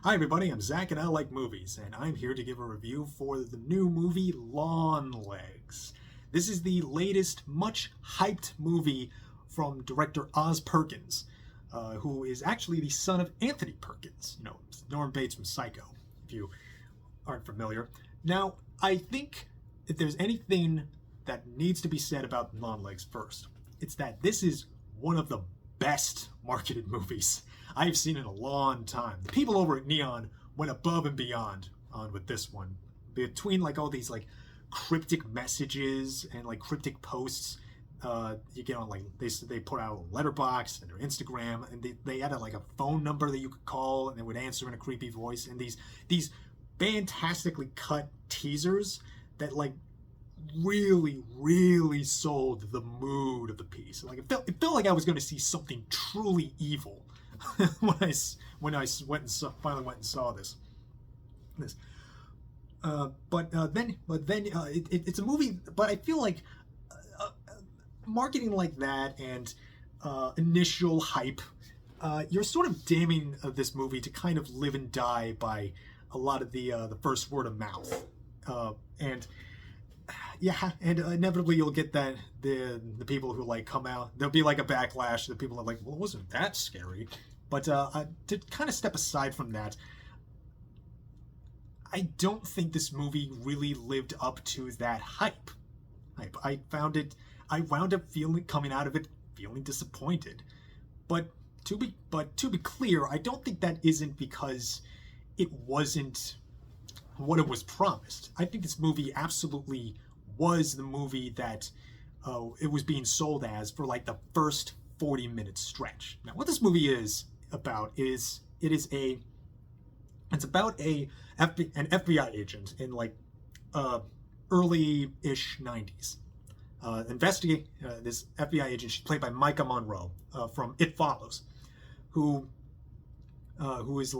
Hi everybody, I'm Zach and I like movies, and I'm here to give a review for the new movie Longlegs. This is the latest, much hyped movie from director Oz Perkins, who is actually the son of Anthony Perkins, Norm Bates from Psycho, if you aren't familiar. Now, I think if there's anything that needs to be said about Longlegs first, it's that this is one of the best marketed movies I've seen in a long time. The people over at Neon went above and beyond on with this one. Between all these cryptic messages and cryptic posts you get on they put out a letterbox and their Instagram, and they added a phone number that you could call and they would answer in a creepy voice, and these fantastically cut teasers that really sold the mood of the piece. It felt like I was going to see something truly evil when I finally went and saw this. It's a movie, but I feel like marketing like that and initial hype, you're sort of damning this movie to kind of live and die by a lot of the first word of mouth, and inevitably you'll get that the people who come out, there'll be a backlash. The people are like, well, it wasn't that scary. But to kind of step aside from that, I don't think this movie really lived up to that hype. I wound up coming out of it feeling disappointed. But to be clear, I don't think that isn't because it wasn't what it was promised. I think this movie absolutely was the movie that it was being sold as for the first 40-minute stretch. Now, what this movie is about is it's about an FBI agent in early-ish 90s. Investigate this FBI agent. She's played by Maika Monroe from It Follows, who is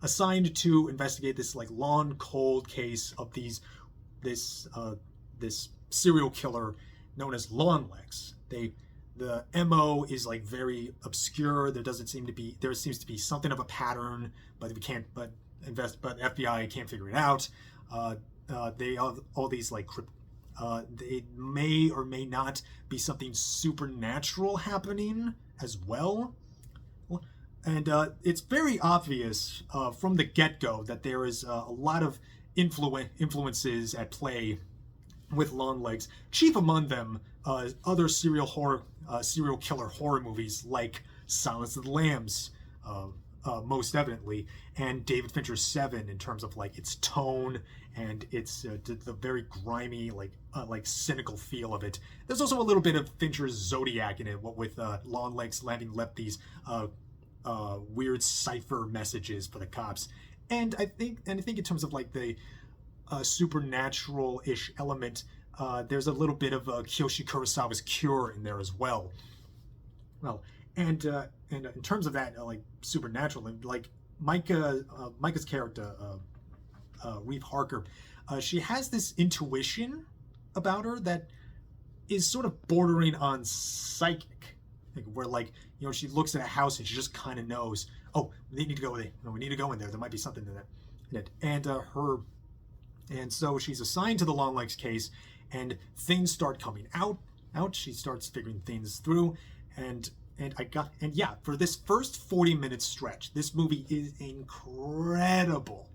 assigned to investigate this long cold case of this serial killer known as Longlegs. The MO is very obscure. There seems to be something of a pattern, but FBI can't figure it out. They have all these they may or may not be something supernatural happening as well. And it's very obvious from the get-go that there is a lot of influences at play with Longlegs. Chief among them, other serial killer horror movies like Silence of the Lambs, most evidently, and David Fincher's Seven, in terms of its tone and its the very grimy, cynical feel of it. There's also a little bit of Fincher's Zodiac in it, what with Longlegs left these weird cipher messages for the cops. And I think in terms of the supernatural-ish element, there's a little bit of Kiyoshi Kurosawa's Cure in there as well. Well, and in terms of that, supernatural, Maika's character, Reeve Harker, she has this intuition about her that is sort of bordering on psychic, where she looks at a house and she just kind of knows, oh, we need to go there. No, we need to go in there. There might be something in it. And so she's assigned to the Longlegs case, and things start coming out. She starts figuring things through, for this first 40-minute stretch, this movie is incredible.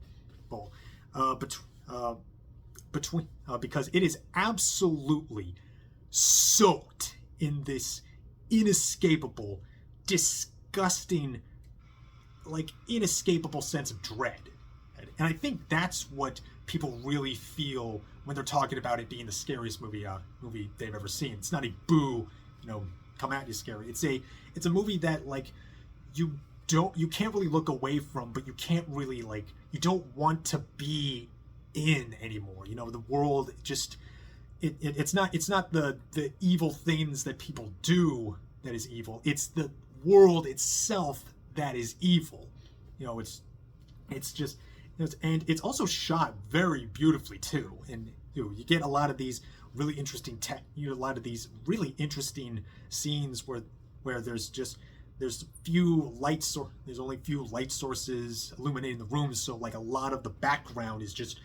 Because it is absolutely soaked in this inescapable, disgusting, inescapable sense of dread. And I think that's what people really feel when they're talking about it being the scariest movie they've ever seen. It's not a boo, come at you scary. It's a movie that you can't really look away from, but you can't really you don't want to be in anymore. The world just it's not the evil things that people do that is evil. It's the world itself that is evil. It's just. And it's also shot very beautifully too, and you get a lot of these really interesting scenes where there's just there's only few light sources illuminating the room, so like a lot of the background is just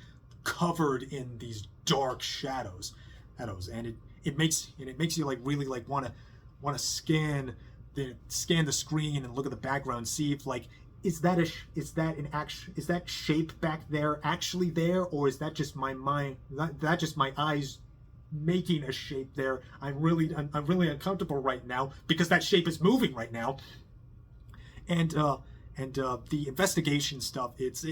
covered in these dark shadows, and it makes you like really like want to scan the screen and look at the background, see if like is that shape back there actually there, or is that just my mind, that just my eyes making a shape there? I'm really uncomfortable right now because that shape is moving right now. And the investigation stuff, it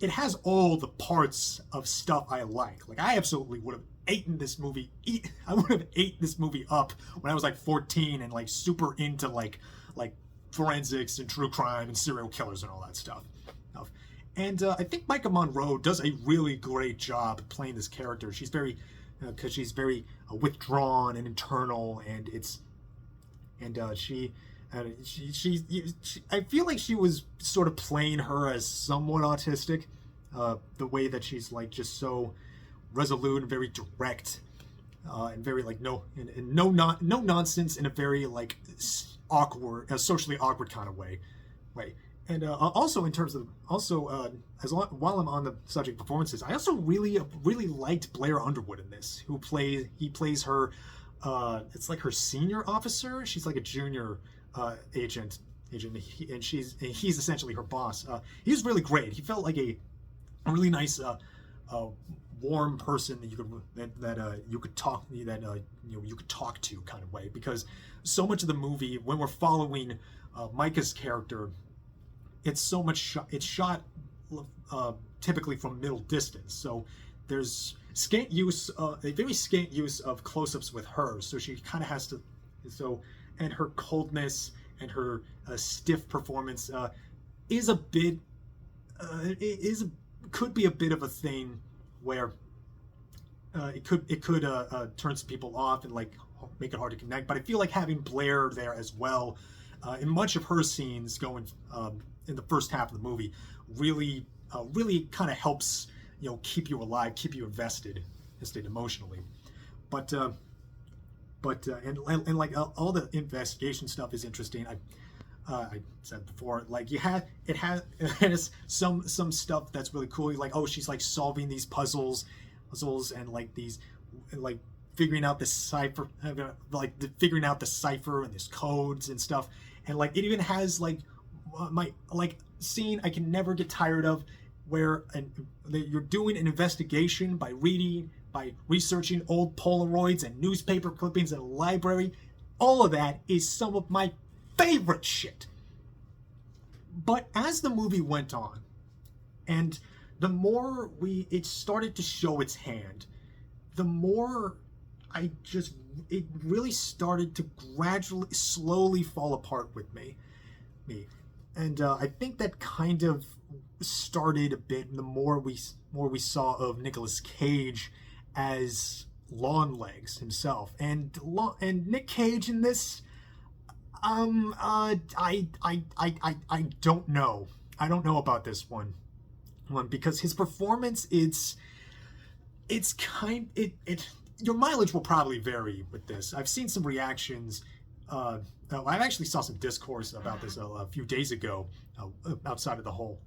has all the parts of stuff I like. Like I absolutely would have eaten this movie. I would have ate this movie up when I was like 14 and like super into like forensics and true crime and serial killers and all that stuff. And I think Maika Monroe does a really great job playing this character. She's very, because she's very withdrawn and internal, and she I feel like she was sort of playing her as somewhat autistic, the way that she's like just so resolute and very direct, and very like no nonsense in a very like awkward, socially awkward kind of way. And also in terms of while I'm on the subject of performances, I also really liked Blair Underwood in this, he plays her. It's like her senior officer. She's like a junior agent, and he's essentially her boss. He was really great. He felt like a really nice, warm person that you could talk to kind of way, because so much of the movie, when we're following Maika's character, it's shot typically from middle distance, so there's a very scant use of close-ups with her, so she kind of has to, and her coldness and her stiff performance is a bit could be a bit of a thing where it could turn some people off and like make it hard to connect. But I feel like having Blair there as well, in much of her scenes going in the first half of the movie, really kind of helps keep you alive, keep you invested emotionally. But like all the investigation stuff is interesting. I said before, like it has some stuff that's really cool. Like, oh, she's like solving these puzzles and like these like figuring out the cipher, figuring out the cipher and these codes and stuff. And like it even has like my like scene I can never get tired of, where you're doing an investigation by researching old Polaroids and newspaper clippings in a library. All of that is some of my favorite shit. But as the movie went on, and the more it started to show its hand, the more it really started to gradually, slowly fall apart with me. And I think that kind of started a bit the more we saw of Nicolas Cage as Longlegs himself, and Nick Cage in this. I don't know. I don't know about this one because his performance, your mileage will probably vary with this. I've seen some reactions. I actually saw some discourse about this a few days ago, outside of the whole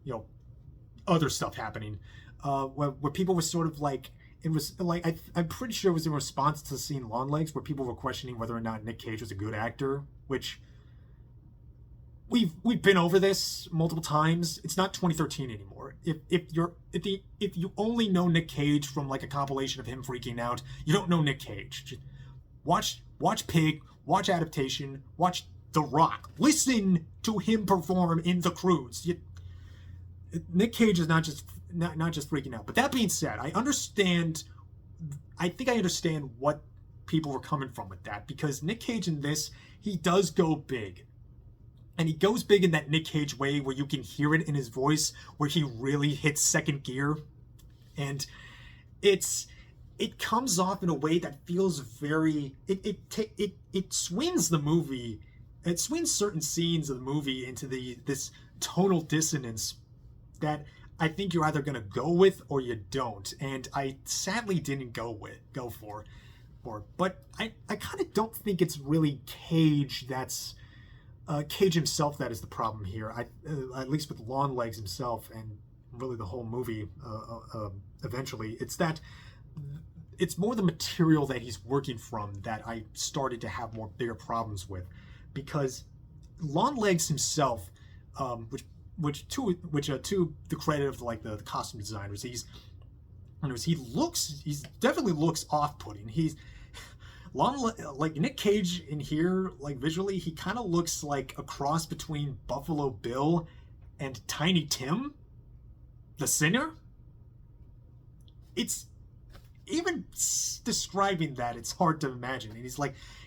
other stuff happening, where people were sort of like, it was like I'm pretty sure it was in response to seeing Longlegs, where people were questioning whether or not Nick Cage was a good actor, which we've been over this multiple times. It's not 2013 anymore. If you only know Nick Cage from like a compilation of him freaking out, you don't know Nick Cage. Just watch Pig, watch Adaptation, watch The Rock. Listen to him perform in The Croods. Nick Cage is not just freaking out. But that being said, I think I understand what people were coming from with that, because Nick Cage in this, he does go big. And he goes big in that Nick Cage way where you can hear it in his voice, where he really hits second gear. And it comes off in a way that feels very, it swings the movie. It swings certain scenes of the movie into this tonal dissonance that I think you're either going to go with or you don't. And I sadly didn't go for. But I kind of don't think it's really Cage that's Cage himself that is the problem here. At least with Longlegs himself, and really the whole movie. Eventually, it's more the material that he's working from that I started to have more bigger problems with, because Longlegs himself, which to the credit of like the costume designers, he definitely looks off-putting. He's like Nick Cage in here, like visually, he kind of looks like a cross between Buffalo Bill and Tiny Tim, the singer. It's even describing that, it's hard to imagine. And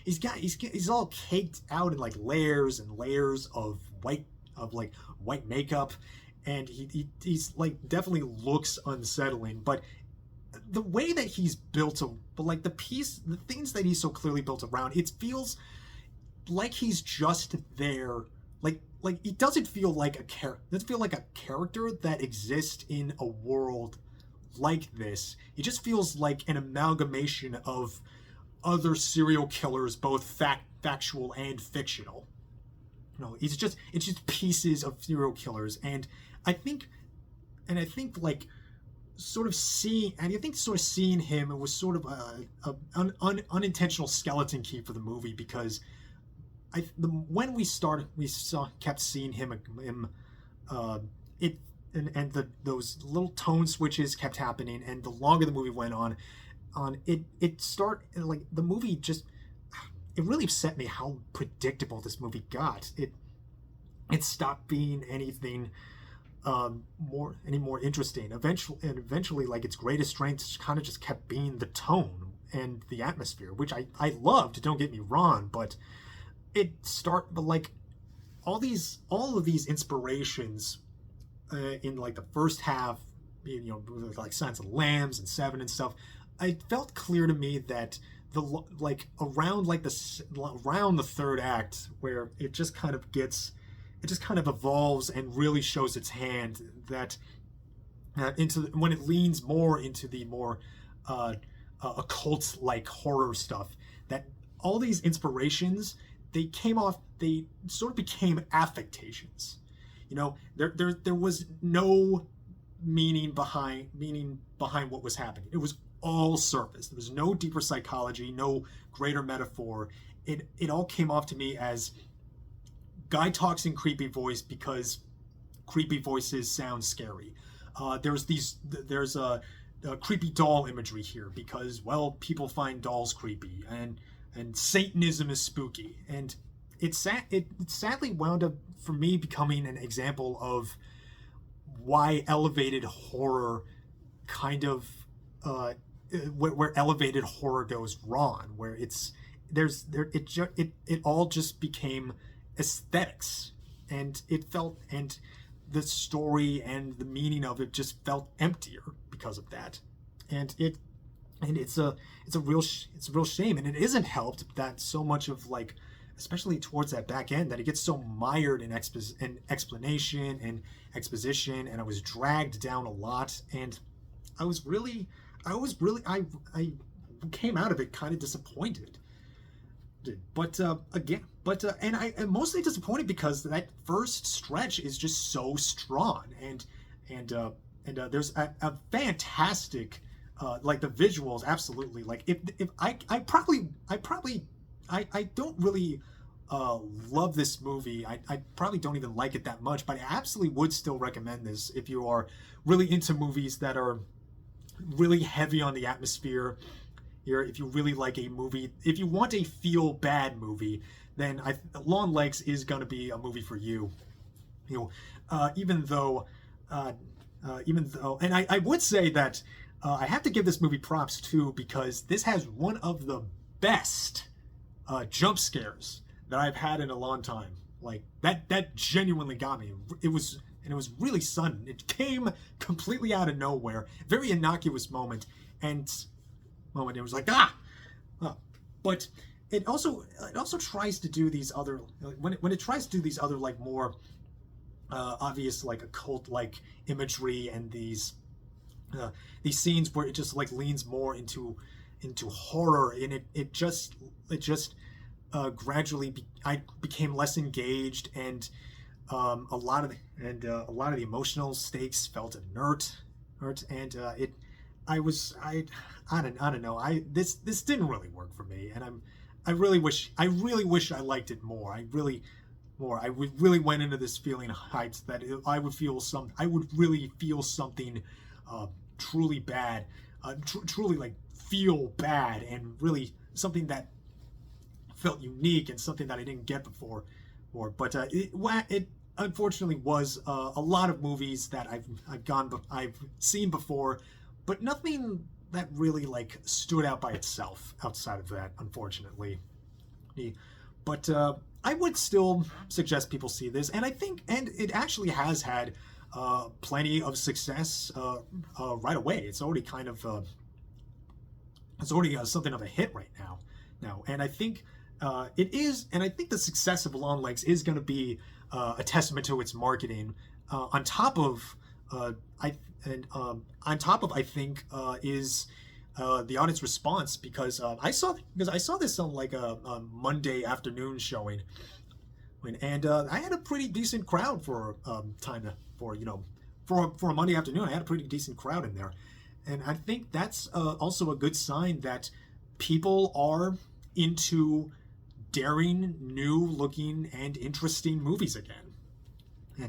he's all caked out in like layers and layers of white makeup, and he's like definitely looks unsettling. But the way that he's built, but like the things that he's so clearly built around, it feels like he's just there. Like it doesn't feel like a character that exists in a world like this. It just feels like an amalgamation of other serial killers, both factual and fictional. It's just pieces of serial killers, and I think like sort of seeing him, it was sort of an unintentional skeleton key for the movie, because when we kept seeing him those little tone switches kept happening, and the longer the movie went on the movie just, it really upset me how predictable this movie got. It stopped being anything more interesting. Eventually, like, its greatest strength kind of just kept being the tone and the atmosphere, which I loved, don't get me wrong, but like all of these inspirations in like the first half, like Silence of the Lambs and Seven and stuff, it felt clear to me that around the third act, where it just kind of evolves and really shows its hand, that when it leans more into the more occult like horror stuff, that all these inspirations, they sort of became affectations. There was no meaning behind what was happening. It was all surface. There was no deeper psychology, no greater metaphor. It all came off to me as guy talks in creepy voice because creepy voices sound scary. There's a creepy doll imagery here because, well, people find dolls creepy, and Satanism is spooky, and it sadly wound up for me becoming an example of why elevated horror where elevated horror goes wrong, where it all just became aesthetics, and the story and the meaning of it just felt emptier because of that, and it's a real shame, and it isn't helped that so much of, like, especially towards that back end, that it gets so mired in explanation and exposition, and I was dragged down a lot, and I came out of it kind of disappointed. But and I'm mostly disappointed because that first stretch is just so strong, and there's a fantastic, like, the visuals, absolutely. Like, if I don't really love this movie. I probably don't even like it that much, but I absolutely would still recommend this if you are really into movies that are really heavy on the atmosphere. If you really like a movie, if you want a feel bad movie, then Longlegs is going to be a movie for you. Even though, and I would say that I have to give this movie props too, because this has one of the best jump scares that I've had in a long time. Like, that genuinely got me. It was really sudden. It came completely out of nowhere. Very innocuous moment, and it was like, but it also tries to do these other, when it tries to do these other, like, more obvious, like, occult like imagery, and these scenes where it just, like, leans more into horror, and it just I became less engaged, and a lot of the emotional stakes felt inert, and I don't know. This didn't really work for me, and I really wish I liked it more. I would really went into this feeling hyped that I would really feel something truly bad, truly like feel bad, and really something that felt unique and something that I didn't get before. But it unfortunately was a lot of movies that I've seen before, but nothing that really like stood out by itself outside of that, unfortunately. But I would still suggest people see this, and it actually has had plenty of success right away. It's already kind of something of a hit right now. And I think it is, and I think the success of Longlegs is going to be a testament to its marketing. On top of I think is the audience response, because I saw this on like a Monday afternoon showing, and I had a pretty decent crowd for for a Monday afternoon. I had a pretty decent crowd in there, and I think that's also a good sign that people are into daring, new looking, and interesting movies again.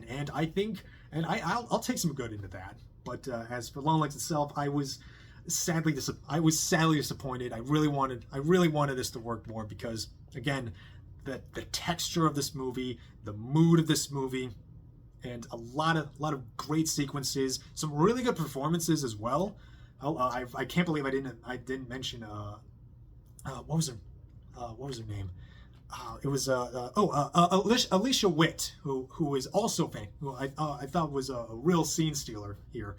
And I think, and I'll take some good into that. But as for Longlegs itself, I was sadly disappointed. I really wanted this to work more, because again, the texture of this movie, the mood of this movie, and a lot of great sequences, some really good performances as well. I can't believe I didn't mention what was her name? It was Alicia Witt, who is also who I thought was a real scene stealer here.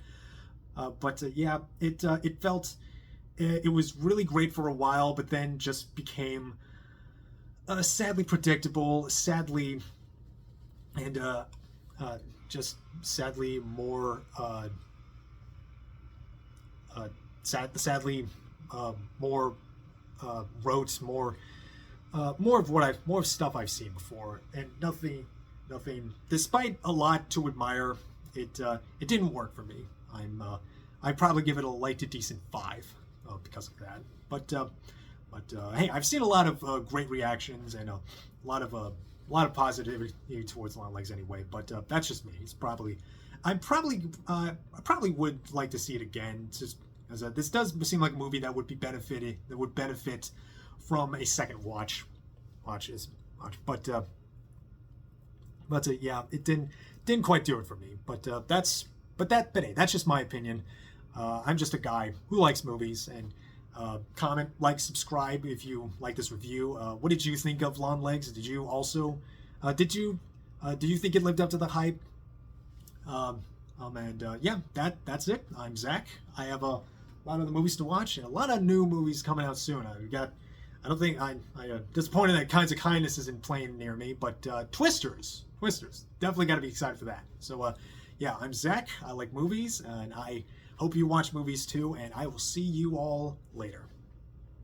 Yeah, it felt it was really great for a while, but then just became sadly predictable, sadly more sadly more rote, more of stuff I've seen before, and nothing. Despite a lot to admire, it didn't work for me. I'd probably give it a light to decent 5 because of that. But hey, I've seen a lot of great reactions and a lot of positivity towards Longlegs anyway. But that's just me. I probably would like to see it again. It's just as this does seem like a movie that would benefit from a second watch. But yeah, it didn't quite do it for me. But hey, that's just my opinion. I'm just a guy who likes movies, and comment, like, subscribe if you like this review. What did you think of Longlegs? Did you also do you think it lived up to the hype? Yeah, that's it. I'm Zach. I have a lot of the movies to watch and a lot of new movies coming out soon. I don't think I disappointed that Kinds of Kindness isn't playing near me, but Twisters, definitely got to be excited for that. So yeah, I'm Zach. I like movies, and I hope you watch movies too, and I will see you all later.